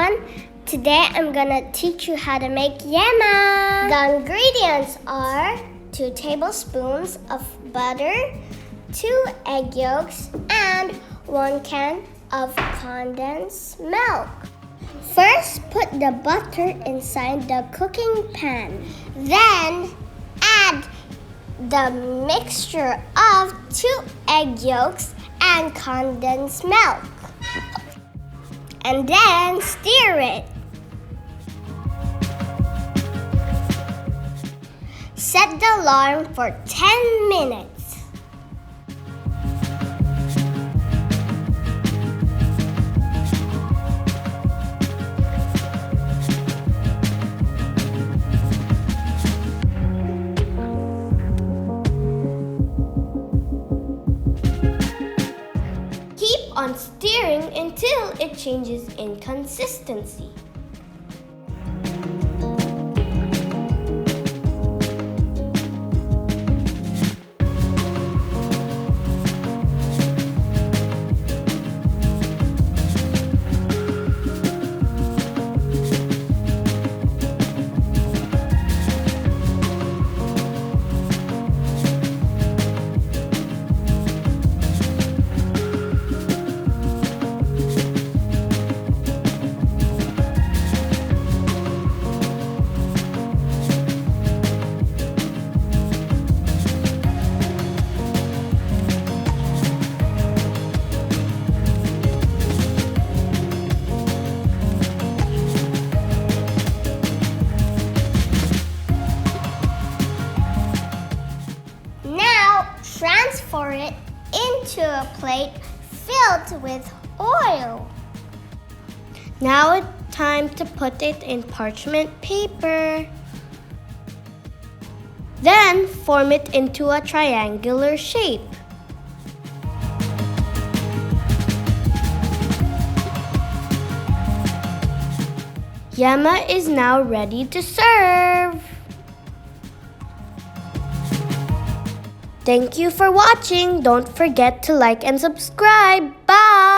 everyone! Today I'm gonna teach you how to make yema. The ingredients are 2 tablespoons of butter, 2 egg yolks, and 1 can of condensed milk. First, put the butter inside the cooking pan. Then, add the mixture of 2 egg yolks and condensed milk. And then stir it. Set the alarm for 10 minutes. Keep on stirring until it changes in consistency. Transfer it into a plate filled with oil. Now it's time to put it in parchment paper. Then form it into a triangular shape. Yema is now ready to serve. Thank you for watching. Don't forget to like and subscribe. Bye!